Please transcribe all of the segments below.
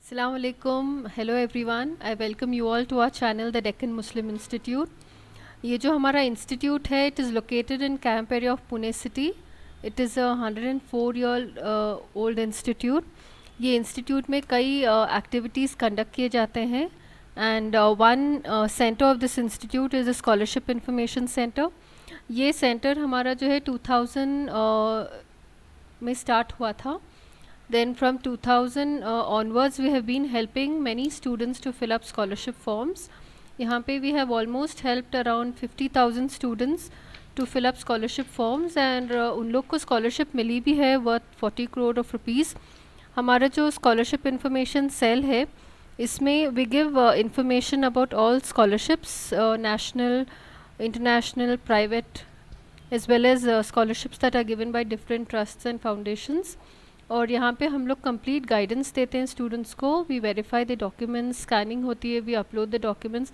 Assalamu alaikum. Hello everyone. I welcome you all to our channel, the Deccan Muslim Institute. ये जो हमारा institute है, it is located in camp area of Pune city. It is a 104-year old institute. ये institute में कई activities conduct किए जाते हैं and one centre of this institute is a scholarship information centre. ये सेंटर हमारा जो है 2000 में स्टार्ट हुआ था. Then from 2000 onwards we have been helping many students to fill up scholarship forms. यहाँ पे we have almost helped around 50,000 students to fill up scholarship forms and उन लोग को scholarship मिली भी है worth 40 crore of rupees. हमारा जो scholarship information cell है इसमें we give information about all scholarships, national, international, private, as well as scholarships that are given by different trusts and foundations. और यहाँ पे हम लोग कंप्लीट गाइडेंस देते हैं स्टूडेंट्स को. We verify the documents, scanning होती है, we upload the documents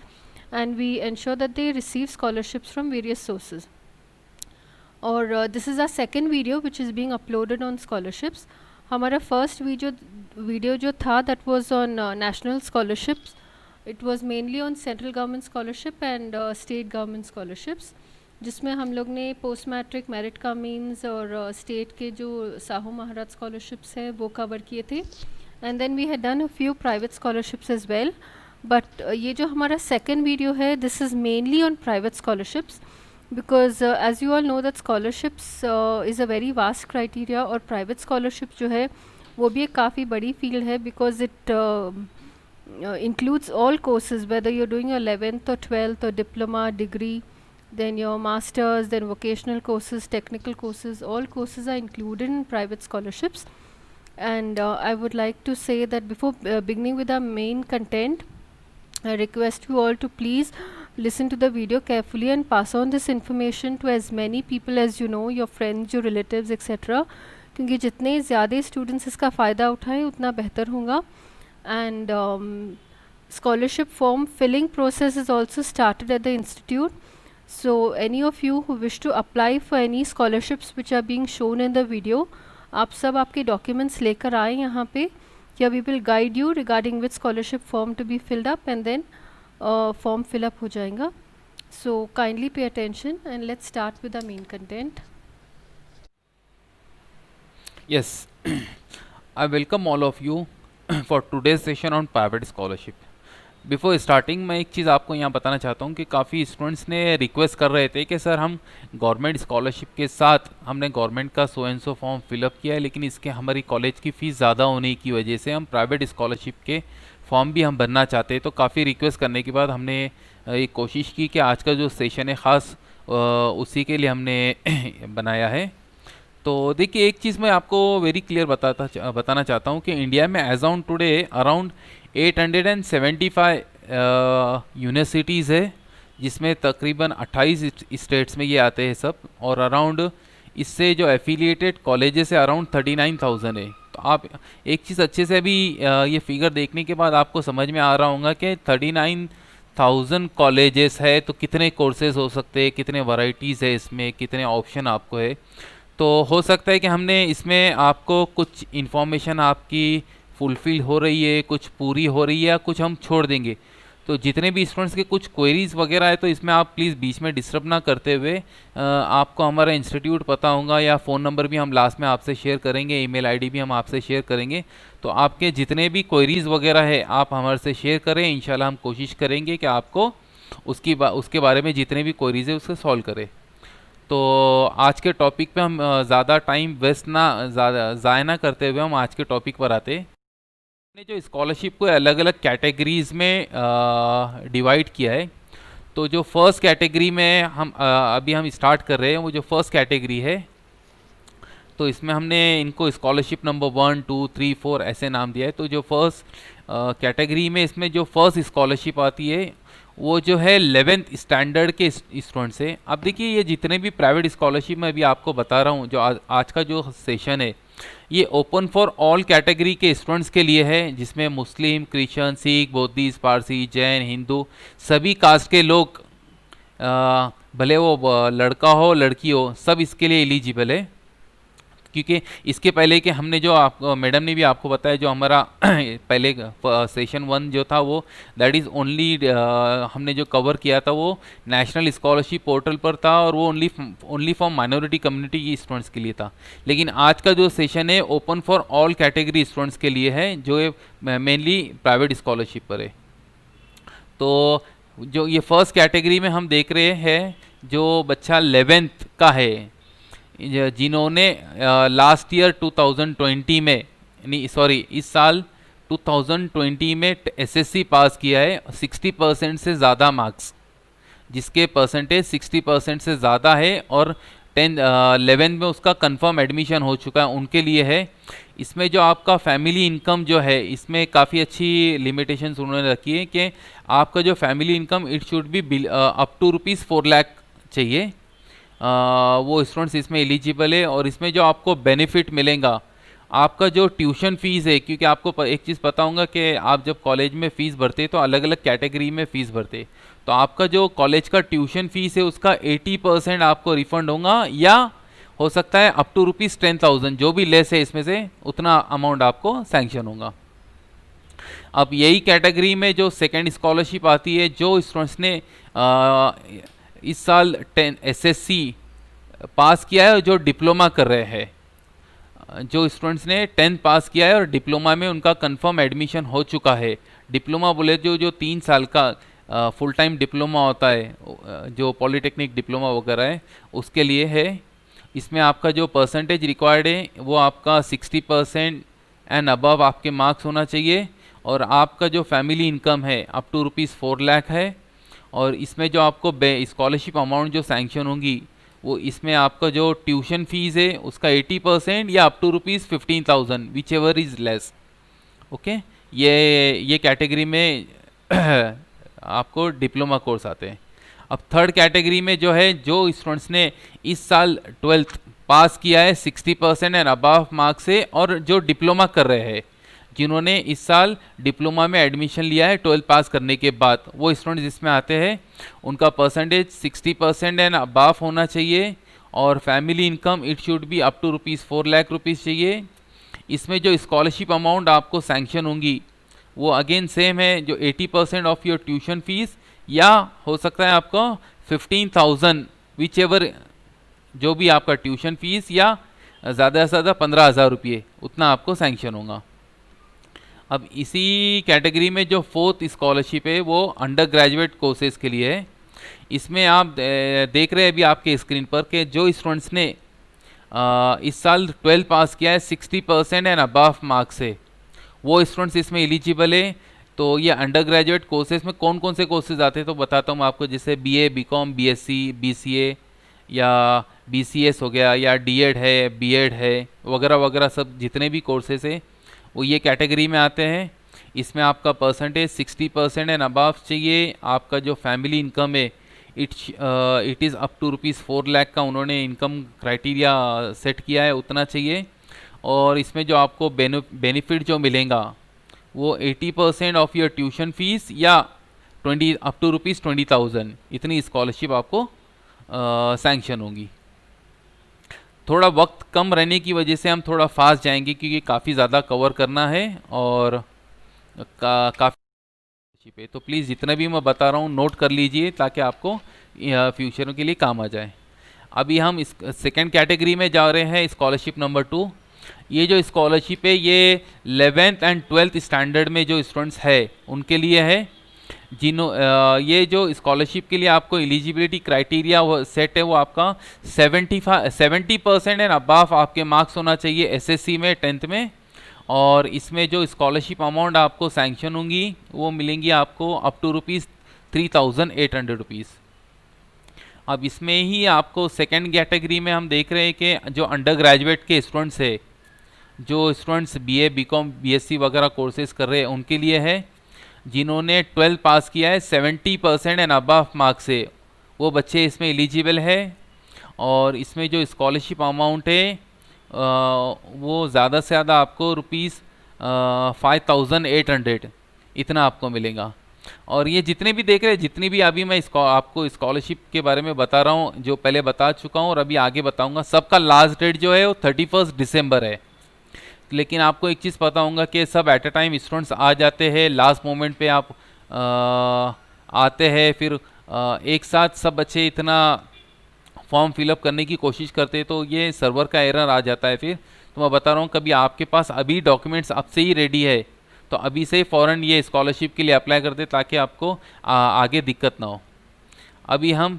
and we ensure that they receive scholarships from various sources. और this is our second video which is being uploaded on scholarships. हमारा first video जो था that was on national scholarships. It was mainly on central government scholarship and state government scholarships, जिसमें हम लोग ने post matric merit का means और state के जो साहू महाराज स्कॉलरशिप्स है वो कवर किए थे. And then we had done a few private scholarships as well. But ये जो हमारा सेकंड वीडियो है this is mainly on private scholarships because as you all know that scholarships is a very vast criteria. और private scholarship जो है वो भी एक काफ़ी बड़ी फील्ड है because it includes all courses whether you are doing 11th or 12th or diploma, degree, then your masters, then vocational courses, technical courses, all courses are included in private scholarships. And I would like to say that before beginning with our main content, I request you all to please listen to the video carefully and pass on this information to as many people as you know, your friends, your relatives, etc. क्योंकि जितने ज़्यादा students इसका फ़ायदा उठाएं उतना बेहतर होगा. And scholarship form filling process is also started at the institute. So any of you who wish to apply for any scholarships which are being shown in the video, आप सब आपके documents लेकर आएँ यहाँ पे. या we will guide you regarding which scholarship form to be filled up and then form fill up हो जाएगा. So kindly pay attention and let's start with the main content. Yes, I welcome all of you for today's session on private scholarship. Before starting मैं एक चीज़ आपको यहाँ बताना चाहता हूँ कि काफ़ी स्टूडेंट्स ने रिक्वेस्ट कर रहे थे कि सर हम गवर्नमेंट स्कॉलरशिप के साथ हमने गवर्नमेंट का so and so form fill up किया है, लेकिन इसके हमारी कॉलेज की फ़ीस ज़्यादा होने की वजह से हम प्राइवेट स्कॉलरशिप के फॉर्म भी हम भरना चाहते हैं. तो काफ़ी रिक्वेस्ट करने के बाद हमने एक कोशिश की कि आज का जो सेशन है ख़ास उसी के लिए हमने बनाया है. तो देखिए एक चीज़ मैं आपको वेरी क्लियर बताना चाहता हूँ कि इंडिया में as on today around 875 universities है, जिसमें तकरीबन 28 स्टेट्स में ये आते हैं सब. और अराउंड इससे जो एफिलिएटेड कॉलेजेस है अराउंड 39,000 है. तो आप एक चीज़ अच्छे से अभी ये फिगर देखने के बाद आपको समझ में आ रहा होगा कि 39,000 कॉलेजेस है तो कितने कोर्सेज हो सकते हैं, कितने वैरायटीज़ है इसमें, कितने ऑप्शन आपको है. तो हो सकता है कि हमने इसमें आपको कुछ इन्फॉर्मेशन आपकी फुलफ़िल हो रही है, कुछ पूरी हो रही है, या कुछ हम छोड़ देंगे. तो जितने भी स्टूडेंट्स के कुछ क्वेरीज़ वगैरह है तो इसमें आप प्लीज़ बीच में डिस्टर्ब ना करते हुए, आपको हमारा इंस्टीट्यूट पता होगा या फ़ोन नंबर भी हम लास्ट में आपसे शेयर करेंगे, ईमेल आईडी भी हम आपसे शेयर करेंगे. तो आपके जितने भी क्वेरीज़ वगैरह है आप हमारे से शेयर करें. इंशाल्लाह हम कोशिश करेंगे कि आपको उसके बारे में जितने भी क्वेरीज़ है उससे सॉल्व करें. तो आज के टॉपिक पे हम ज़्यादा टाइम वेस्ट ना ज़ाया ना करते हुए हम आज के टॉपिक पर आते. हमने जो स्कॉलरशिप को अलग अलग कैटेगरीज में डिवाइड किया है. तो जो फर्स्ट कैटेगरी में हम अभी हम स्टार्ट कर रहे हैं, वो जो फर्स्ट कैटेगरी है तो इसमें हमने इनको स्कॉलरशिप नंबर 1, 2, 3, 4 ऐसे नाम दिया है. तो जो फर्स्ट कैटेगरी में इसमें जो फर्स्ट स्कॉलरशिप आती है वो जो है 11th स्टैंडर्ड के स्टूडेंट्स है. अब देखिए ये जितने भी प्राइवेट स्कॉलरशिप मैं अभी आपको बता रहा हूँ, जो आज का जो सेशन है ये ओपन फॉर ऑल कैटेगरी के स्टूडेंट्स के लिए है, जिसमें मुस्लिम, क्रिश्चियन, सिख, बौद्धिस्ट, पारसी, जैन, हिंदू सभी कास्ट के लोग, भले वो लड़का हो लड़की हो, सब इसके लिए एलिजिबल है. क्योंकि इसके पहले कि हमने जो आप मैडम ने भी आपको बताया, जो हमारा पहले सेशन 1 जो था वो दैट इज़ ओनली हमने जो कवर किया था वो नेशनल स्कॉलरशिप पोर्टल पर था, और वो ओनली फॉर माइनॉरिटी कम्युनिटी की स्टूडेंट्स के लिए था। लेकिन आज का जो सेशन है open for all category students के लिए है, जो मेनली प्राइवेट स्कॉलरशिप पर है। तो जो ये फर्स्ट कैटेगरी में हम देख रहे हैं, जो बच्चा 11th का है, जिन्होंने लास्ट ईयर 2020 में, नहीं सॉरी, इस साल 2020 में एसएससी पास किया है 60% से ज़्यादा मार्क्स, जिसके परसेंटेज 60% से ज़्यादा है और 11 में उसका कंफर्म एडमिशन हो चुका है, उनके लिए है। इसमें जो आपका फैमिली इनकम जो है, इसमें काफ़ी अच्छी लिमिटेशंस उन्होंने रखी है कि आपका जो family income it should be up to ₹4 lakh चाहिए। वो स्टूडेंट्स इसमें एलिजिबल है। और इसमें जो आपको बेनिफिट मिलेगा, आपका जो ट्यूशन फ़ीस है, क्योंकि आपको एक चीज़ पता होगा कि आप जब कॉलेज में फ़ीस भरते तो अलग अलग कैटेगरी में फ़ीस भरते, तो आपका जो कॉलेज का ट्यूशन फ़ीस है उसका 80% आपको रिफ़ंड होगा, या हो सकता है अप टू ₹10,000, जो भी लेस है इसमें से उतना अमाउंट आपको सैंक्शन होगा। अब यही कैटेगरी में जो सेकेंड स्कॉलरशिप आती है, जो स्टूडेंट्स ने इस साल 10 एसएससी पास किया है और जो डिप्लोमा कर रहे हैं, जो स्टूडेंट्स ने 10th पास किया है और डिप्लोमा में उनका कंफर्म एडमिशन हो चुका है। डिप्लोमा बोले जो 3 साल का फुल टाइम डिप्लोमा होता है, जो पॉलिटेक्निक डिप्लोमा वगैरह है, उसके लिए है। इसमें आपका जो परसेंटेज रिक्वायर्ड है वो आपका 60% एंड अबव आपके मार्क्स होना चाहिए, और आपका जो फैमिली इनकम है अप टू ₹4 लाख है। और इसमें जो आपको स्कॉलरशिप अमाउंट जो सैंक्शन होंगी, वो इसमें आपका जो ट्यूशन फीस है उसका 80% या up to ₹15,000, whichever is less. Okay, ये कैटेगरी में आपको डिप्लोमा कोर्स आते हैं। अब थर्ड कैटेगरी में जो है, जो स्टूडेंट्स ने इस साल 12th पास किया है 60% एंड अबव मार्क्स से, और जो डिप्लोमा कर रहे हैं, जिन्होंने इस साल डिप्लोमा में एडमिशन लिया है 12th पास करने के बाद, वो स्टूडेंट्स इसमें आते हैं। उनका परसेंटेज 60% एंड अबव होना चाहिए, और family income it should be up to ₹4 lakh चाहिए। इसमें जो स्कॉलरशिप अमाउंट आपको सैंक्शन होंगी वो अगेन सेम है, जो 80% ऑफ योर ट्यूशन फीस, या हो सकता है आपको 15,000 विच एवर, जो भी आपका ट्यूशन फीस, या ज़्यादा से ज़्यादा 15,000 रुपये, उतना आपको सैंक्शन होगा। अब इसी कैटेगरी में जो फोर्थ स्कॉलरशिप है वो अंडर ग्रेजुएट कोर्सेज़ के लिए है। इसमें आप देख रहे हैं अभी आपके स्क्रीन पर कि जो स्टूडेंट्स ने इस साल 12 पास किया है 60% एंड अबव मार्क्स से, वो स्टूडेंट्स इसमें एलिजिबल है। तो ये अंडर ग्रेजुएट कोर्सेज में कौन कौन से कोर्सेज आते हैं तो बताता हूँ आपको, जैसे बीए, बीकॉम, बीएससी, बीसीए या बीसीएस हो गया, या डीएड है, बीएड है, वगैरह वगैरह, सब जितने भी कोर्सेज हैं वो ये कैटेगरी में आते हैं। इसमें आपका परसेंटेज 60% एंड अबव चाहिए। आपका जो फैमिली इनकम है it is up to ₹4 lakh का उन्होंने इनकम क्राइटेरिया सेट किया है, उतना चाहिए। और इसमें जो आपको बेनिफिट जो मिलेगा वो 80% ऑफ योर ट्यूशन फीस, या 20 अप टू ₹20,000, इतनी स्कॉलरशिप आपको सैंक्शन होगी। थोड़ा वक्त कम रहने की वजह से हम थोड़ा फास्ट जाएंगे, क्योंकि काफ़ी ज़्यादा कवर करना है और काफ़ी पे, तो प्लीज़ जितना भी मैं बता रहा हूँ नोट कर लीजिए, ताकि आपको फ्यूचर के लिए काम आ जाए। अभी हम इस सेकेंड कैटेगरी में जा रहे हैं, स्कॉलरशिप नंबर 2। ये जो स्कॉलरशिप है ये 11th एंड 12th स्टैंडर्ड में जो स्टूडेंट्स है उनके लिए है। ये जो स्कॉलरशिप के लिए आपको एलिजिबिलिटी क्राइटेरिया सेट है वो आपका 70% एंड अबाव आपके मार्क्स होना चाहिए एसएससी में 10th में। और इसमें जो स्कॉलरशिप अमाउंट आपको सैंक्शन होंगी वो मिलेंगी आपको अप टू ₹3,800। अब इसमें ही आपको सेकेंड कैटेगरी में हम देख रहे हैं कि जो अंडर ग्रेजुएट के स्टूडेंट्स है, जो स्टूडेंट्स बीए, बीकॉम, बीएससी वगैरह कोर्सेज कर रहे हैं उनके लिए है। जिन्होंने 12 पास किया है 70% एंड अबव मार्क्स से, वो बच्चे इसमें एलिजिबल है। और इसमें जो स्कॉलरशिप अमाउंट है वो ज़्यादा से ज़्यादा आपको ₹5,800 इतना आपको मिलेगा। और ये जितने भी देख रहे हैं, जितनी भी अभी मैं आपको स्कॉलरशिप के बारे में बता रहा हूँ, जो पहले बता चुका हूँ और अभी आगे बताऊंगा, सबका लास्ट डेट जो है वो 31 दिसंबर है। लेकिन आपको एक चीज़ पता होगा कि सब एट अ टाइम स्टूडेंट्स आ जाते हैं, लास्ट मोमेंट पे आप आते हैं, फिर एक साथ सब बच्चे इतना फॉर्म फिलअप करने की कोशिश करते हैं, तो ये सर्वर का एरर आ जाता है। फिर तो मैं बता रहा हूँ, कभी आपके पास अभी डॉक्यूमेंट्स अब से ही रेडी है तो अभी से फ़ौरन ये स्कॉलरशिप के लिए अप्लाई कर दे, ताकि आपको आगे दिक्कत ना हो। अभी हम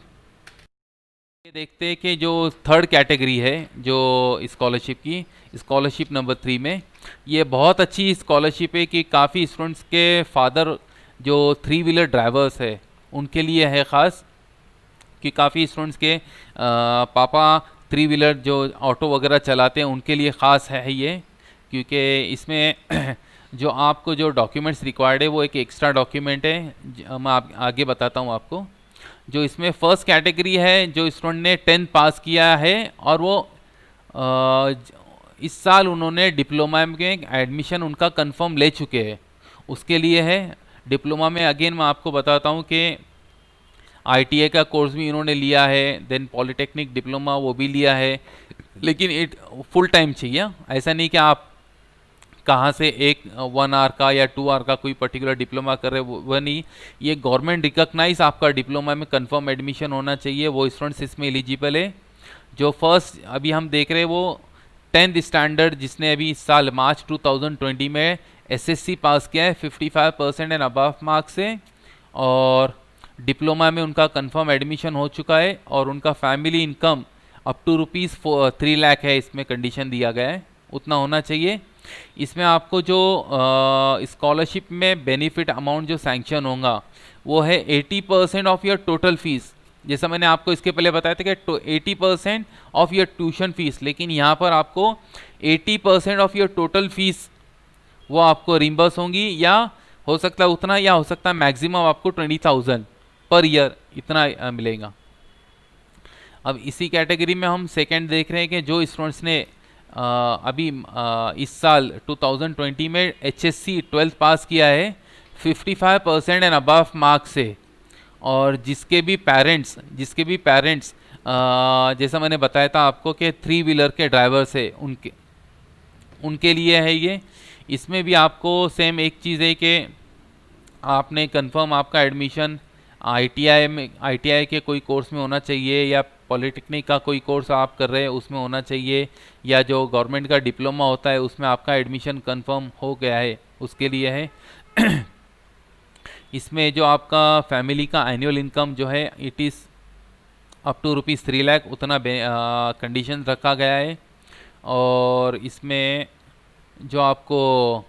ये देखते हैं कि जो थर्ड कैटेगरी है जो स्कॉलरशिप की, स्कॉलरशिप नंबर 3 में, ये बहुत अच्छी स्कॉलरशिप है कि काफ़ी स्टूडेंट्स के फादर जो 3 व्हीलर ड्राइवर्स है उनके लिए है ख़ास, कि काफ़ी स्टूडेंट्स के पापा 3 व्हीलर जो ऑटो वगैरह चलाते हैं उनके लिए ख़ास है ये, क्योंकि इसमें जो आपको जो डॉक्यूमेंट्स रिक्वायर्ड है वो एक एक्स्ट्रा डॉक्यूमेंट है, मैं आगे बताता हूँ आपको। जो इसमें फर्स्ट कैटेगरी है, जो स्टूडेंट ने 10th पास किया है और वो इस साल उन्होंने डिप्लोमा में एडमिशन उनका कंफर्म ले चुके हैं, उसके लिए है। डिप्लोमा में अगेन मैं आपको बताता हूँ कि आईटीआई का कोर्स भी इन्होंने लिया है, देन पॉलिटेक्निक डिप्लोमा वो भी लिया है, लेकिन इट फुल टाइम चाहिए। ऐसा नहीं कि आप कहाँ से एक 1 आवर का या 2 आवर का कोई पर्टिकुलर डिप्लोमा कर रहे हो, वह नहीं। ये गवर्नमेंट रिकॉग्नाइज आपका डिप्लोमा में कंफर्म एडमिशन होना चाहिए, वो स्टूडेंट्स इसमें एलिजिबल है। जो फर्स्ट अभी हम देख रहे हैं वो 10th स्टैंडर्ड, जिसने अभी इस साल मार्च 2020 में एसएससी पास किया है 55% एंड अबव मार्क्स से, और डिप्लोमा में उनका कंफर्म एडमिशन हो चुका है, और उनका family income up to ₹3 lakh है, इसमें कंडीशन दिया गया है, उतना होना चाहिए। इसमें आपको जो स्कॉलरशिप में बेनिफिट अमाउंट जो सैंक्शन होगा वो है 80% ऑफ योर टोटल फीस। जैसा मैंने आपको इसके पहले बताया था कि 80% ऑफ योर ट्यूशन फीस, लेकिन यहाँ पर आपको 80% ऑफ योर टोटल फीस वो आपको रिम्बर्स होंगी, या हो सकता है उतना, या हो सकता है मैक्सिमम आपको 20,000 पर ईयर इतना मिलेगा। अब इसी कैटेगरी में हम सेकंड देख रहे हैं कि जो स्टूडेंट्स ने अभी इस साल 2020 में एचएससी 12th पास किया है 55% एंड अबव मार्क्स से, और जिसके भी पेरेंट्स जैसा मैंने बताया था आपको कि 3 व्हीलर के ड्राइवर्स है, उनके लिए है ये। इसमें भी आपको सेम एक चीज़ है कि आपने कंफर्म आपका एडमिशन आईटीआई के कोई कोर्स में होना चाहिए, या पॉलिटेक्निक का कोई कोर्स आप कर रहे हैं उसमें होना चाहिए, या जो गवर्नमेंट का डिप्लोमा होता है उसमें आपका एडमिशन कंफर्म हो गया है, उसके लिए है। इसमें जो आपका फैमिली का एनुअल इनकम जो है it is up to ₹3 lakh, उतना कंडीशन रखा गया है। और इसमें जो आपको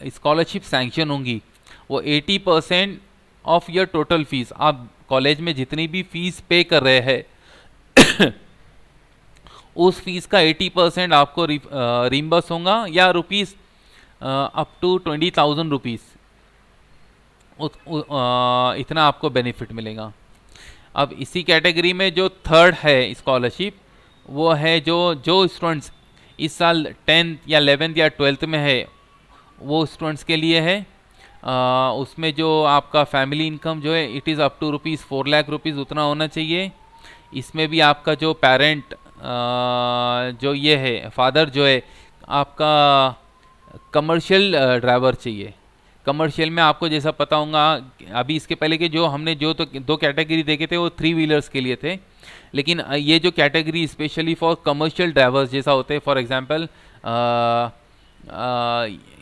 स्कॉलरशिप सैंक्शन होंगी वो 80% ऑफ योर टोटल फीस, आप कॉलेज में जितनी भी फीस पे कर रहे हैं उस फीस का 80% आपको रिम्बर्स होगा, या रुपीज़ अप टू 20,000 रुपीज़, इतना आपको बेनिफिट मिलेगा। अब इसी कैटेगरी में जो थर्ड है स्कॉलरशिप, वो है जो स्टूडेंट्स इस साल 10th या 11th या 12th में है, वो स्टूडेंट्स के लिए है। उसमें जो आपका फैमिली इनकम जो है it is up to ₹4 lakh उतना होना चाहिए। इसमें भी आपका जो पेरेंट जो ये है फादर जो है आपका कमर्शियल ड्राइवर चाहिए। कमर्शियल में आपको जैसा पता होगा, अभी इसके पहले के जो हमने जो तो 2 कैटेगरी देखे थे वो 3 व्हीलर्स के लिए थे, लेकिन ये जो category specially for commercial drivers जैसा होते हैं, फॉर एग्जांपल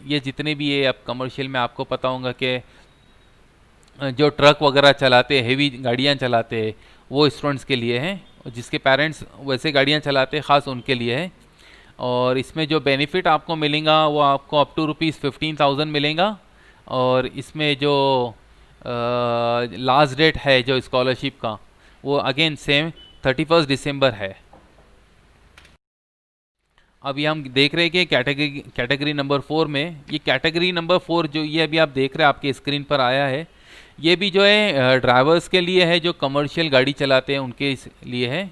ये जितने भी ये अब कमर्शियल में आपको पता होगा कि जो ट्रक वगैरह चलाते हैं, हेवी गाड़ियाँ चलाते हैं, वो स्टूडेंट्स के लिए हैं, और जिसके पेरेंट्स वैसे गाड़ियाँ चलाते हैं ख़ास उनके लिए है। और इसमें जो बेनिफिट आपको मिलेगा वो आपको अप टू ₹15,000 मिलेगा। और इसमें जो लास्ट डेट है जो स्कॉलरशिप का वो अगेन सेम 31 दिसंबर है। अभी हम देख रहे हैं कि कैटेगरी नंबर 4 में, ये कैटेगरी नंबर 4 जो ये अभी आप देख रहे हैं आपके स्क्रीन पर आया है, ये भी जो है ड्राइवर्स के लिए है जो कमर्शियल गाड़ी चलाते हैं उनके लिए है,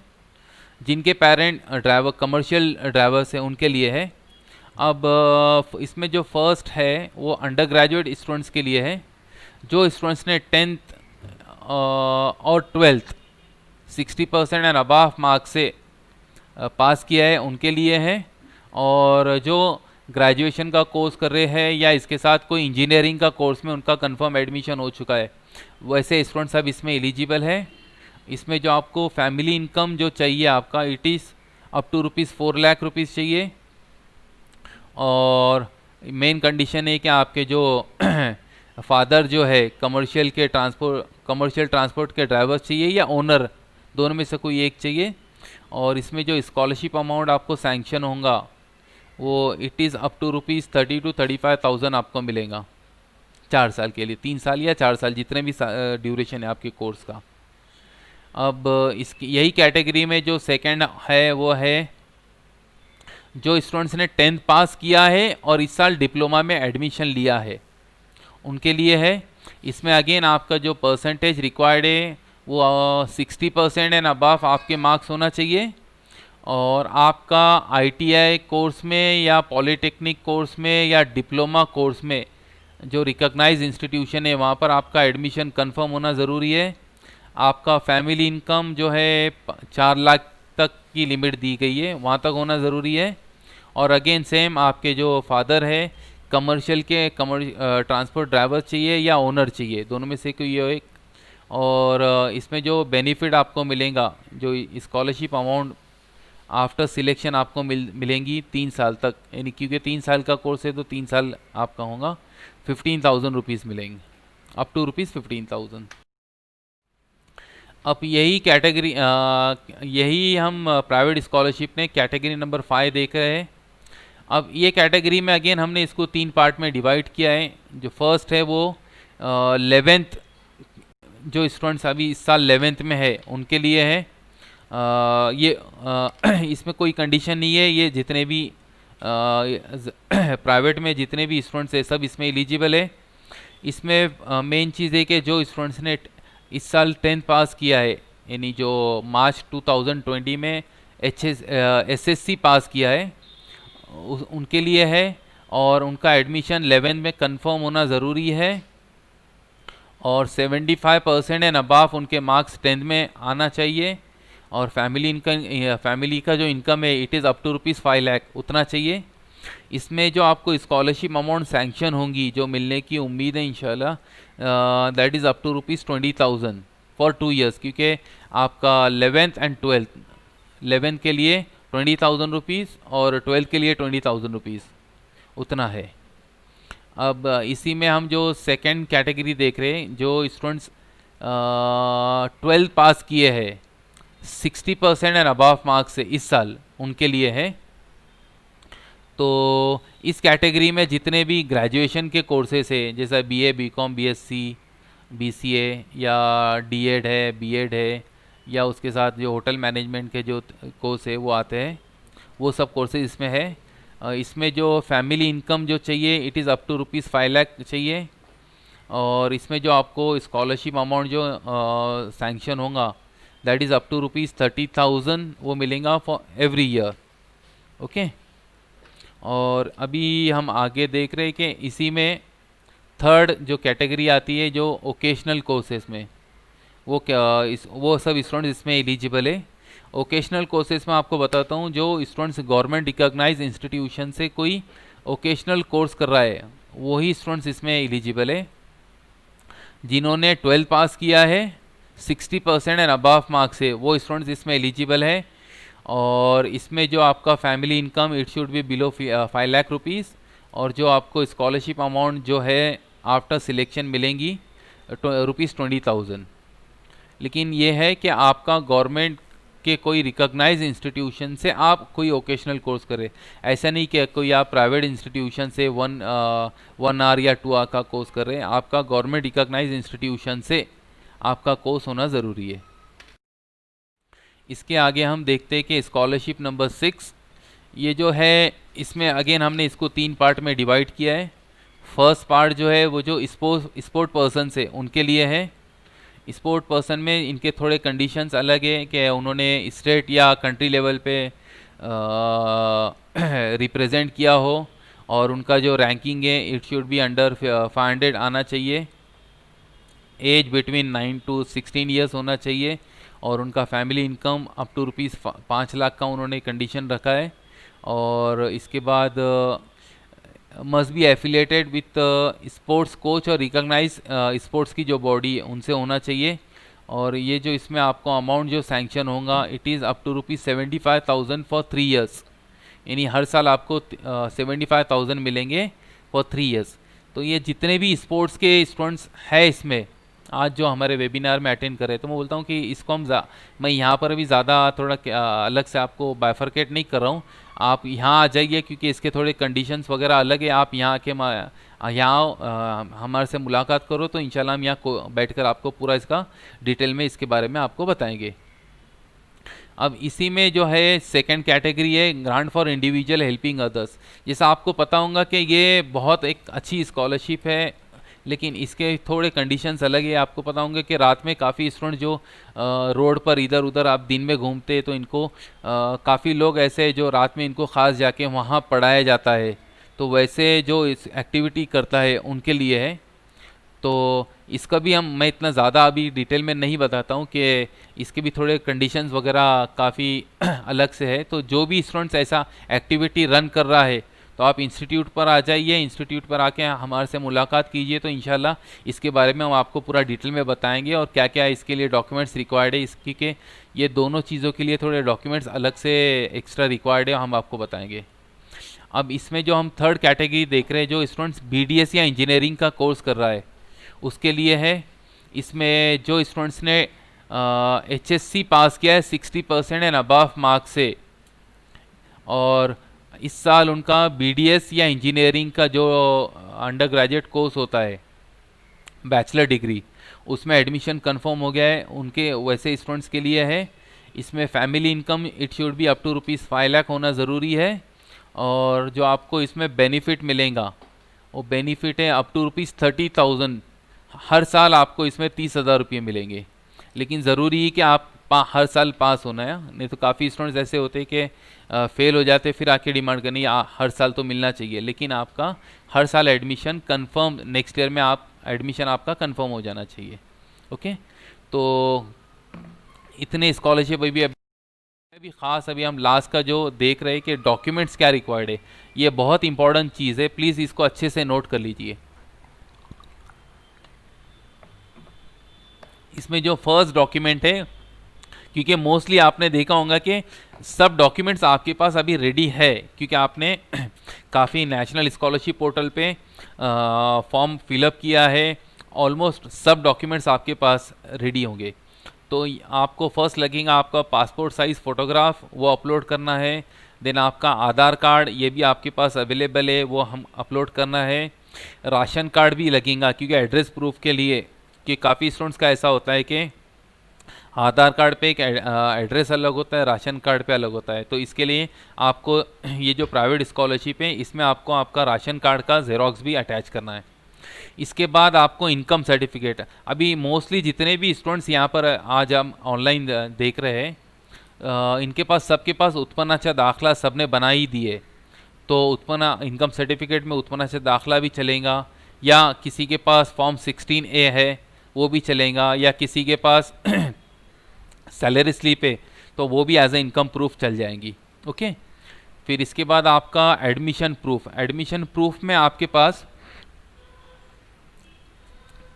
जिनके पेरेंट कमर्शियल ड्राइवर्स हैं उनके लिए है। अब इसमें जो फर्स्ट है वो अंडर ग्रेजुएट स्टूडेंट्स के लिए है, जो स्टूडेंट्स ने 10th और 12th 60% एंड अबाव मार्क से पास किया है उनके लिए है, और जो ग्रेजुएशन का कोर्स कर रहे हैं या इसके साथ कोई इंजीनियरिंग का कोर्स में उनका कंफर्म एडमिशन हो चुका है, वैसे स्टूडेंट्स अब इसमें एलिजिबल है। इसमें जो आपको फैमिली इनकम जो चाहिए आपका, it is up to ₹4 lakh चाहिए, और मेन कंडीशन है कि आपके जो फादर जो है कमर्शियल ट्रांसपोर्ट के ड्राइवर चाहिए या ओनर, दोनों में से कोई एक चाहिए। और इसमें जो स्कॉलरशिप अमाउंट आपको सैंक्शन होगा वो it is up to ₹30,000 to 35,000 आपको मिलेगा 4 साल के लिए, 3 साल या 4 साल जितने भी ड्यूरेशन है आपके कोर्स का। अब इसकी यही कैटेगरी में जो सेकंड है वो है जो स्टूडेंट्स ने 10th पास किया है और इस साल डिप्लोमा में एडमिशन लिया है, उनके लिए है। इसमें अगेन आपका जो परसेंटेज रिक्वायर्ड है वो 60% एंड अबाव आपके मार्क्स होना चाहिए, और आपका ITI कोर्स में या पॉलिटेक्निक कोर्स में या डिप्लोमा कोर्स में जो रिकॉग्नाइज इंस्टीट्यूशन है वहाँ पर आपका एडमिशन कंफर्म होना ज़रूरी है। आपका फैमिली इनकम जो है 4 लाख तक की लिमिट दी गई है, वहाँ तक होना ज़रूरी है। और अगेन सेम आपके जो फादर है कमर्शियल ट्रांसपोर्ट ड्राइवर चाहिए या ओनर चाहिए, दोनों में से कोई एक। और इसमें जो बेनिफिट आपको मिलेगा, जो स्कॉलरशिप अमाउंट आफ्टर सिलेक्शन आपको मिलेंगी 3 साल तक, यानी क्योंकि 3 साल का कोर्स है तो 3 साल आपका होगा, ₹15,000 मिलेंगे, अप टू ₹15,000। अब यही कैटेगरी यही हम प्राइवेट स्कॉलरशिप ने कैटेगरी नंबर 5 देख रहे हैं। अब ये कैटेगरी में अगेन हमने इसको 3 पार्ट में डिवाइड किया है। जो फर्स्ट है वो 11th, जो स्टूडेंट्स अभी इस साल 11th में है उनके लिए है। ये इसमें कोई कंडीशन नहीं है, ये जितने भी प्राइवेट में जितने भी स्टूडेंट्स है सब इसमें एलिजिबल है। इसमें मेन चीज़ है कि जो स्टूडेंट्स ने इस साल 10th पास किया है, यानी जो मार्च 2020 में SSC पास किया है उनके लिए है, और उनका एडमिशन 11th में कंफर्म होना ज़रूरी है, और 75% एंड अबाव उनके मार्क्स 10th में आना चाहिए, और फैमिली का जो इनकम है it is up to ₹5 lakh उतना चाहिए। इसमें जो आपको स्कॉलरशिप अमाउंट सैंक्शन होंगी जो मिलने की उम्मीद है इंशाल्लाह, that is up to ₹20,000 for 2 years, क्योंकि आपका 11th एंड 12th, 11th के लिए ₹20,000 और 12th के लिए ₹20,000 उतना है। अब इसी में हम जो सेकंड कैटेगरी देख रहे हैं, जो स्टूडेंट्स 12th पास किए हैं 60% एंड अबाव मार्क्स से इस साल, उनके लिए है। तो इस कैटेगरी में जितने भी ग्रेजुएशन के कोर्सेस है, जैसा BA BCom BSc BCA या D.Ed है, B.Ed है, या उसके साथ जो होटल मैनेजमेंट के जो कोर्स है वो आते हैं, वो सब कोर्सेज इसमें है। इसमें जो फैमिली इनकम जो चाहिए it is up to ₹5 lakh चाहिए, और इसमें जो आपको स्कॉलरशिप अमाउंट जो सैंक्शन होगा दैट इज़ अप टू ₹30,000 वो मिलेगा फॉर एवरी ईयर। ओके, और अभी हम आगे देख रहे हैं कि इसी में थर्ड जो कैटेगरी आती है जो ओकेशनल कोर्सेज में, वो सब स्टूडेंट्स इसमें एलिजिबल है। ओकेशनल कोर्सेज में आपको बताता हूँ, जो स्टूडेंट्स गवर्नमेंट रिकॉग्नाइज इंस्टीट्यूशन से कोई ओकेशनल कोर्स कर रहा है वही स्टूडेंट्स इसमें एलिजिबल है। जिन्होंने 12th पास किया है 60% एंड अबाव मार्क्स है वो स्टूडेंट्स इसमें एलिजिबल है, और इसमें जो आपका family income it should be below ₹5 lakh, और जो आपको स्कॉलरशिप अमाउंट जो है आफ्टर सिलेक्शन मिलेंगी ₹20,000। लेकिन ये है कि आपका गवर्नमेंट के कोई रिकॉग्नाइज इंस्टीट्यूशन से आप कोई ओकेशनल कोर्स करें, ऐसा नहीं कि कोई आप प्राइवेट इंस्टीट्यूशन से 1 आवर या 2 आवर का कोर्स कर रहे हैं। आपका गवर्नमेंट रिकॉग्नाइज इंस्टीट्यूशन से आपका कोर्स होना ज़रूरी है। इसके आगे हम देखते हैं कि स्कॉलरशिप नंबर 6, ये जो है इसमें अगेन हमने इसको 3 पार्ट में डिवाइड किया है। फर्स्ट पार्ट जो है वो जो स्पोर्ट पर्सन है उनके लिए है। स्पोर्ट पर्सन में इनके थोड़े कंडीशंस अलग है कि उन्होंने स्टेट या कंट्री लेवल पे रिप्रेजेंट किया हो, और उनका जो रैंकिंग है इट शुड बी अंडर 500 आना चाहिए। एज बिटवीन 9 to 16 ईयर्स होना चाहिए, और उनका family income up to rupees 5 lakh का उन्होंने कंडीशन रखा है। और इसके बाद must be affiliated with sports coach और रिकॉग्नाइज स्पोर्ट्स की जो बॉडी है उनसे होना चाहिए। और ये जो इसमें आपको अमाउंट जो सैंक्शन होगा it is up to rupees 75,000 for 3 years, यानी हर साल आपको 75,000 मिलेंगे फॉर 3 ईयर्स। तो ये जितने भी स्पोर्ट्स के स्टूडेंट्स हैं इसमें आज जो हमारे वेबिनार में अटेंड कर रहे हैं, तो मैं बोलता हूँ कि इसको मैं यहाँ पर अभी ज़्यादा थोड़ा अलग से आपको बाइफरकेट नहीं कर रहा हूँ। आप यहाँ आ जाइए क्योंकि इसके थोड़े कंडीशंस वगैरह अलग है। आप यहाँ आके यहाँ हमारे से मुलाकात करो तो इंशाल्लाह हम यहाँ बैठकर आपको पूरा इसका डिटेल में इसके बारे में आपको बताएंगे। अब इसी में जो है सेकंड कैटेगरी है grant for individual helping others. जैसा आपको पता होगा कि ये बहुत एक अच्छी स्कॉलरशिप है, लेकिन इसके थोड़े कंडीशंस अलग है। आपको पता होंगे कि रात में काफ़ी स्टूडेंट जो रोड पर इधर उधर आप दिन में घूमते हैं, तो इनको काफ़ी लोग ऐसे हैं जो रात में इनको ख़ास जाके वहाँ पढ़ाया जाता है, तो वैसे जो इस एक्टिविटी करता है उनके लिए है। तो इसका भी मैं इतना ज़्यादा अभी डिटेल में नहीं बताता हूँ कि इसके भी थोड़े कंडीशंस वगैरह काफ़ी अलग से है। तो जो भी स्टूडेंट्स ऐसा एक्टिविटी रन कर रहा है तो आप इंस्टीट्यूट पर आ जाइए, इंस्टीट्यूट पर आके हमारे से मुलाकात कीजिए, तो इंशाल्लाह इसके बारे में हम आपको पूरा डिटेल में बताएंगे और क्या क्या इसके लिए डॉक्यूमेंट्स रिक्वायर्ड है। इसकी के ये दोनों चीज़ों के लिए थोड़े डॉक्यूमेंट्स अलग से एक्स्ट्रा रिक्वायर्ड है, हम आपको बताएंगे। अब इसमें जो हम थर्ड कैटेगरी देख रहे हैं, जो स्टूडेंट्स BDS या इंजीनियरिंग का कोर्स कर रहा है उसके लिए है। इसमें जो स्टूडेंट्स ने HSC पास किया है 60% एंड अबव मार्क्स से, और इस साल उनका BDS या इंजीनियरिंग का जो अंडर ग्रेजुएट कोर्स होता है बैचलर डिग्री, उसमें एडमिशन कंफर्म हो गया है, उनके वैसे स्टूडेंट्स के लिए है। इसमें family income it should be up to rupees 5 lakh होना ज़रूरी है। और जो आपको इसमें बेनिफिट मिलेगा वो बेनिफिट है अप टू रुपीज़ 30,000। हर साल आपको इसमें 30,000 रुपये मिलेंगे, लेकिन ज़रूरी है कि आप हर साल पास होना है, नहीं तो काफ़ी स्टूडेंट्स ऐसे होते हैं कि फेल हो जाते फिर आके डिमांड करनी हर साल तो मिलना चाहिए, लेकिन आपका हर साल एडमिशन कंफर्म, नेक्स्ट ईयर में आप एडमिशन आपका कंफर्म हो जाना चाहिए। ओके, तो इतने स्कॉलरशिप अभी ख़ास अभी हम लास्ट का जो देख रहे हैं कि डॉक्यूमेंट्स क्या रिक्वायर्ड है, ये बहुत इंपॉर्टेंट चीज़ है, प्लीज़ इसको अच्छे से नोट कर लीजिए। इसमें जो फर्स्ट डॉक्यूमेंट है, क्योंकि मोस्टली आपने देखा होगा कि सब डॉक्यूमेंट्स आपके पास अभी रेडी है, क्योंकि आपने काफ़ी नेशनल स्कॉलरशिप पोर्टल पे फॉर्म फिलअप किया है, ऑलमोस्ट सब डॉक्यूमेंट्स आपके पास रेडी होंगे। तो आपको फर्स्ट लगेगा आपका पासपोर्ट साइज़ फ़ोटोग्राफ, वो अपलोड करना है। देन आपका आधार कार्ड, ये भी आपके पास अवेलेबल है, वो हम अपलोड करना है। राशन कार्ड भी लगेगा, क्योंकि एड्रेस प्रूफ के लिए, कि काफ़ी स्टूडेंट्स का ऐसा होता है कि आधार कार्ड पे एक एड्रेस अलग होता है, राशन कार्ड पे अलग होता है। तो इसके लिए आपको ये जो प्राइवेट स्कॉलरशिप है इसमें आपको आपका राशन कार्ड का ज़ेरॉक्स भी अटैच करना है। इसके बाद आपको इनकम सर्टिफिकेट, अभी मोस्टली जितने भी स्टूडेंट्स यहाँ पर आज हम ऑनलाइन देख रहे हैं इनके पास सबके पास उत्पन्नाचा दाखला सबने बना ही दिए, तो उत्पन्न इनकम सर्टिफिकेट में उत्पन्नाचा दाखला भी चलेगा, या किसी के पास फॉर्म 16A है वो भी चलेगा, या किसी के पास सैलरी स्लिप है तो वो भी एज ए इनकम प्रूफ चल जाएंगी। ओके, फिर इसके बाद आपका एडमिशन प्रूफ, एडमिशन प्रूफ में आपके पास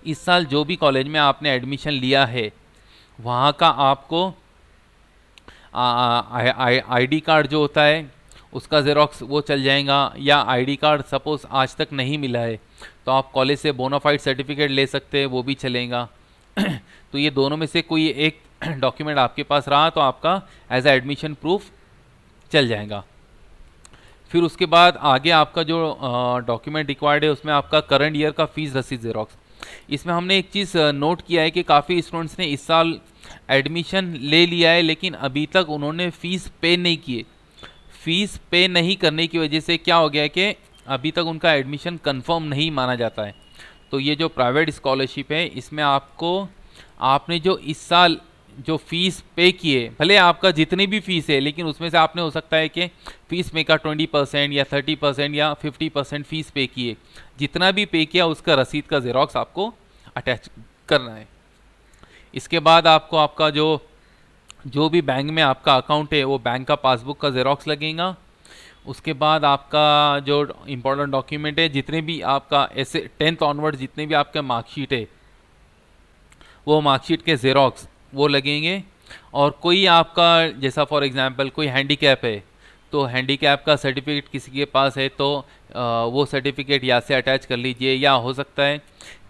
इस साल जो भी कॉलेज में आपने एडमिशन लिया है वहाँ का आपको आईडी कार्ड जो होता है उसका ज़ेरॉक्स वो चल जाएगा, या आईडी कार्ड सपोज़ आज तक नहीं मिला है तो आप कॉलेज से बोनाफाइड सर्टिफिकेट ले सकते हैं, वो भी चलेगा। तो ये दोनों में से कोई एक डॉक्यूमेंट आपके पास रहा तो आपका एज ए एडमिशन प्रूफ चल जाएगा। फिर उसके बाद आगे आपका जो डॉक्यूमेंट रिक्वायर्ड है उसमें आपका करंट ईयर का फीस रसीद ज़ेरॉक्स। इसमें हमने एक चीज़ नोट किया है कि काफ़ी स्टूडेंट्स ने इस साल एडमिशन ले लिया है लेकिन अभी तक उन्होंने फ़ीस पे नहीं किए। फ़ीस पे नहीं करने की वजह से क्या हो गया है कि अभी तक उनका एडमिशन कंफर्म नहीं माना जाता है। तो ये जो प्राइवेट स्कॉलरशिप है इसमें आपने जो इस साल जो फ़ीस पे किए, भले आपका जितनी भी फ़ीस है लेकिन उसमें से आपने हो सकता है कि फ़ीस में का 20% या 30% या 50% फ़ीस पे किए, जितना भी पे किया उसका रसीद का ज़ेरॉक्स आपको अटैच करना है। इसके बाद आपको आपका जो जो भी बैंक में आपका अकाउंट है वो बैंक का पासबुक का ज़ेरॉक्स लगेगा। उसके बाद आपका जो इम्पोर्टेंट डॉक्यूमेंट है, जितने भी आपका ऐसे 10th ऑनवर्ड जितने भी आपका मार्कशीट है वो मार्कशीट के ज़ेरॉक्स वो लगेंगे। और कोई आपका जैसा फॉर एग्जांपल कोई हैंडीकैप है तो हैंडीकैप का सर्टिफिकेट किसी के पास है तो वो सर्टिफिकेट यहाँ से अटैच कर लीजिए। या हो सकता है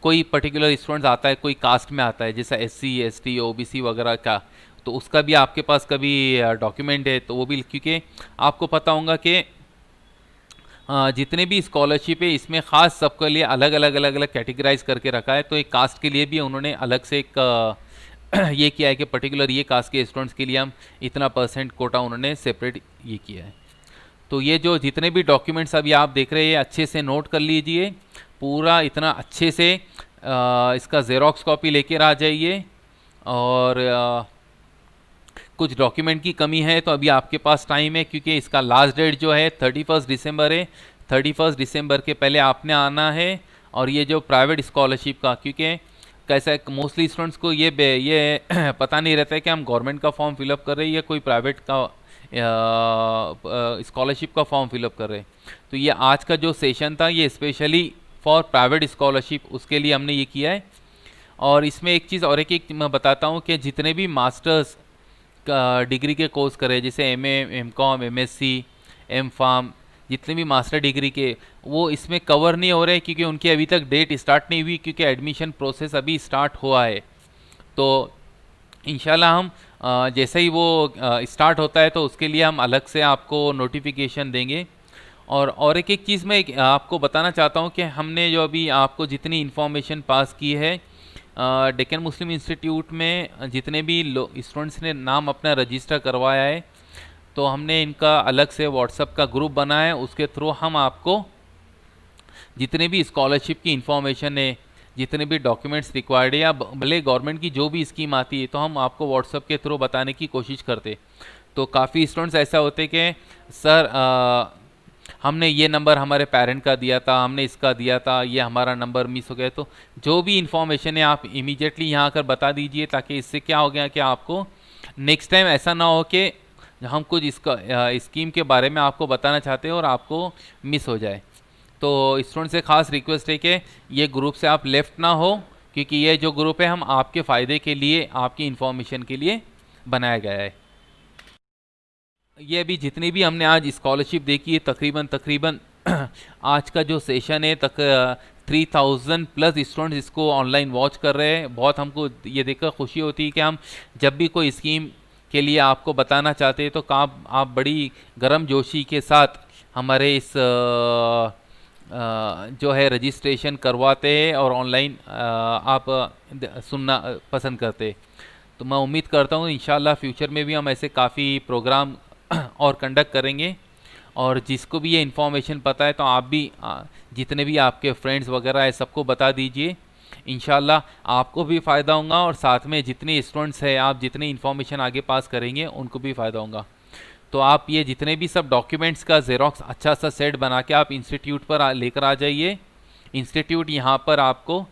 कोई पर्टिकुलर स्टूडेंट आता है, कोई कास्ट में आता है जैसा SC ST OBC वगैरह का, तो उसका भी आपके पास कभी डॉक्यूमेंट है तो वो भी, क्योंकि आपको पता होगा कि जितने भी स्कॉलरशिप है इसमें ख़ास सबके लिए अलग अलग अलग अलग कैटेगराइज करके रखा है। तो एक कास्ट के लिए भी उन्होंने अलग से एक ये किया है कि पर्टिकुलर ये कास्ट के स्टूडेंट्स के लिए हम इतना % कोटा उन्होंने सेपरेट ये किया है। तो ये जो जितने भी डॉक्यूमेंट्स अभी आप देख रहे हैं अच्छे से नोट कर लीजिए, पूरा इतना अच्छे से इसका ज़ेरॉक्स कॉपी लेकर आ जाइए। और कुछ डॉक्यूमेंट की कमी है तो अभी आपके पास टाइम है, क्योंकि इसका लास्ट डेट जो है 31 दिसंबर है। 31 दिसंबर के पहले आपने आना है। और ये जो प्राइवेट स्कॉलरशिप का, क्योंकि कैसा है मोस्टली स्टूडेंट्स को ये पता नहीं रहता है कि हम गवर्नमेंट का फॉर्म फिलअप कर रहे हैं या कोई प्राइवेट का स्कॉलरशिप का फॉर्म फिलअप कर रहे हैं। तो ये आज का जो सेशन था ये स्पेशली फॉर प्राइवेट स्कॉलरशिप उसके लिए हमने ये किया है। और इसमें एक चीज़ और एक मैं बताता हूँ कि जितने भी मास्टर्स का डिग्री के कोर्स करे, जैसे MA MCOM MSc M.Pharm, जितने भी मास्टर डिग्री के, वो इसमें कवर नहीं हो रहे क्योंकि उनकी अभी तक डेट स्टार्ट नहीं हुई, क्योंकि एडमिशन प्रोसेस अभी स्टार्ट हुआ है। तो इंशाल्लाह हम जैसे ही वो स्टार्ट होता है तो उसके लिए हम अलग से आपको नोटिफिकेशन देंगे। और एक चीज़ मैं आपको बताना चाहता हूँ कि हमने जो अभी आपको जितनी इन्फॉर्मेशन पास की है डेक्कन मुस्लिम इंस्टीट्यूट में जितने भी स्टूडेंट्स ने नाम अपना रजिस्टर करवाया है, तो हमने इनका अलग से व्हाट्सएप का ग्रुप बनाया है। उसके थ्रू हम आपको जितने भी स्कॉलरशिप की इंफॉर्मेशन है, जितने भी डॉक्यूमेंट्स रिक्वायर्ड है, या भले गवर्नमेंट की जो भी स्कीम आती है तो हम आपको व्हाट्सएप के थ्रू बताने की कोशिश करते। तो काफ़ी स्टूडेंट्स ऐसा होते कि सर हमने ये नंबर हमारे पेरेंट का दिया था, हमने इसका दिया था, ये हमारा नंबर मिस हो गया। तो जो भी इंफॉर्मेशन है आप इमीडिएटली यहाँ आकर बता दीजिए, ताकि इससे क्या हो गया कि आपको नेक्स्ट टाइम ऐसा ना हो कि हम कुछ इसका स्कीम के बारे में आपको बताना चाहते हैं और आपको मिस हो जाए। तो स्टूडेंट से खास रिक्वेस्ट है कि ये ग्रुप से आप लेफ्ट ना हो, क्योंकि ये जो ग्रुप है हम आपके फ़ायदे के लिए, आपकी इंफॉर्मेशन के लिए बनाया गया है। ये अभी जितनी भी हमने आज स्कॉलरशिप देखी है तकरीबन आज का जो सेशन है 3000+ स्टूडेंट्स इसको ऑनलाइन वॉच कर रहे हैं। बहुत हमको ये देखकर खुशी होती है कि हम जब भी कोई स्कीम के लिए आपको बताना चाहते हैं तो आप बड़ी गर्म जोशी के साथ हमारे इस जो है रजिस्ट्रेशन करवाते हैं और ऑनलाइन आप सुनना पसंद करते हैं। तो मैं उम्मीद करता हूँ इंशाल्लाह फ्यूचर में भी हम ऐसे काफ़ी प्रोग्राम और कंडक्ट करेंगे। और जिसको भी ये इन्फॉर्मेशन पता है तो आप भी जितने भी आपके फ्रेंड्स वगैरह है सबको बता दीजिए। इंशाल्लाह आपको भी फ़ायदा होगा और साथ में जितने स्टूडेंट्स हैं आप जितनी इन्फॉर्मेशन आगे पास करेंगे उनको भी फ़ायदा होगा। तो आप ये जितने भी सब डॉक्यूमेंट्स का ज़ेरॉक्स अच्छा सा सेट बना के आप इंस्टीट्यूट पर लेकर आ जाइए। इंस्टीट्यूट यहाँ पर आपको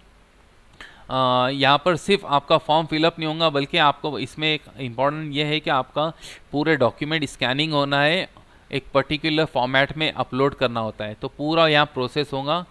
यहाँ पर सिर्फ आपका फॉर्म फिलअप नहीं होगा, बल्कि आपको इसमें एक इम्पॉर्टेंट ये है कि आपका पूरे डॉक्यूमेंट स्कैनिंग होना है, एक पर्टिकुलर फॉर्मेट में अपलोड करना होता है। तो पूरा यहाँ प्रोसेस होगा।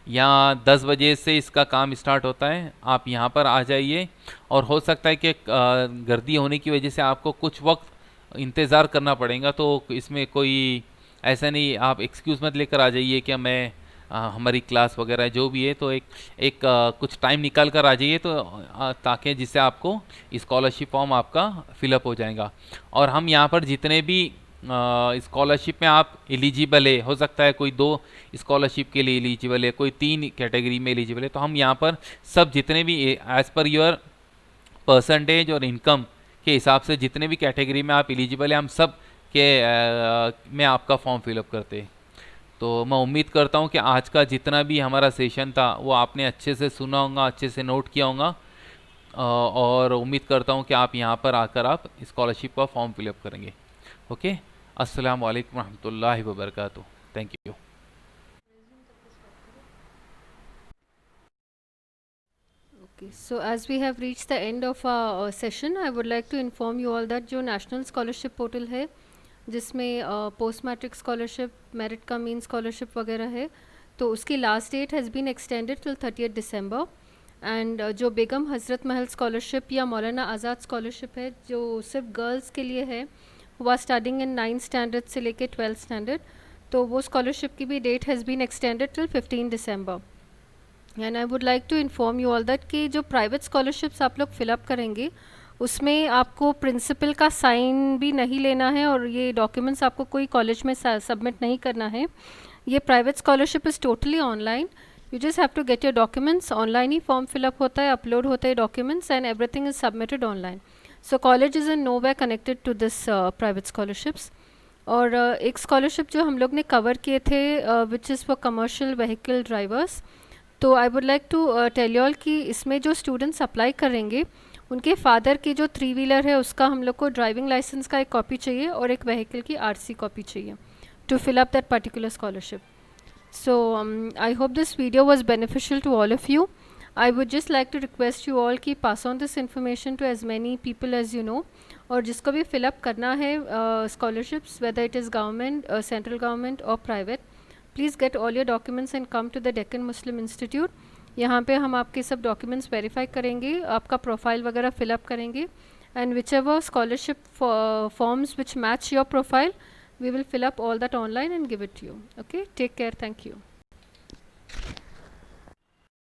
यहाँ 10 बजे से इसका काम स्टार्ट होता है। आप यहाँ पर आ जाइए। और हो सकता है कि गर्दी होने की वजह से आपको कुछ वक्त इंतज़ार करना पड़ेगा, तो इसमें कोई ऐसा नहीं, आप एक्सक्यूज़ मत लेकर आ जाइए कि मैं हमारी क्लास वगैरह जो भी है, तो एक कुछ टाइम निकाल कर आ जाइए, तो ताकि जिससे आपको स्कॉलरशिप फॉर्म आपका फिलअप हो जाएगा। और हम यहाँ पर जितने भी स्कॉलरशिप में आप एलिजिबल है, हो सकता है कोई 2 स्कॉलरशिप के लिए एलिजिबल है, कोई 3 कैटेगरी में एलिजिबल है, तो हम यहाँ पर सब जितने भी एज़ पर योर परसेंटेज और इनकम के हिसाब से जितने भी कैटेगरी में आप एलिजिबल है हम सब के में आपका फॉर्म फिलअप करते हैं। तो मैं उम्मीद करता हूँ कि आज का जितना भी हमारा सेशन था वो आपने अच्छे से सुना होगा, अच्छे से नोट किया होगा। और उम्मीद करता हूँ कि आप यहाँ पर आकर आप स्कॉलरशिप का फॉर्म फिलअप करेंगे। ओके, अस्सलाम वालेकुम रहमतुल्लाहि व बरकातुहू। Thank you. Okay, so as we have reached the end of our session, I would like to inform you all that जो national scholarship portal है जिसमें पोस्ट मैट्रिक स्कॉलरशिप, मेरिट का मीन स्कॉलरशिप वगैरह है, तो उसकी last date has been extended till 30 December. And जो बेगम हज़रत महल स्कॉलरशिप या मौलाना आज़ाद स्कॉलरशिप है जो सिर्फ गर्ल्स के लिए है, who are studying in 9th standard से लेके 12th स्टैंडर्ड, तो वो स्कॉलरशिप की भी date has been extended till 15 December. And I would like to inform you all that कि जो प्राइवेट स्कॉलरशिप्स आप लोग फिलअप करेंगे उसमें आपको प्रिंसिपल का साइन भी नहीं लेना है और ये डॉक्यूमेंट्स आपको कोई कॉलेज में सबमिट नहीं करना है। ये private scholarship is totally online, you just have to get your documents, online ही फॉर्म फिलअप होता है, अपलोड होता है documents and everything is submitted online. So college is in no way connected to this private scholarships. और एक scholarship जो हम लोग ने कवर किए थे which is for commercial vehicle drivers, तो I would like to tell you all कि इसमें जो स्टूडेंट्स अप्लाई करेंगे उनके फादर की जो 3 व्हीलर है उसका हम लोग को ड्राइविंग लाइसेंस का एक कॉपी चाहिए और एक व्हीकल की आरसी कॉपी चाहिए to fill up that particular scholarship. So I hope this video was beneficial to all of you. I would just like to request you all कि pass on this information to as many people as you know, और जिसको भी fill up करना है scholarships, whether it is government, central government or private, please get all your documents and come to the Deccan Muslim Institute. यहाँ पे हम आपके सब documents verify करेंगे, आपका profile वगैरह fill up करेंगे, and whichever scholarship forms which match your profile, we will fill up all that online and give it to you. Okay, take care, thank you.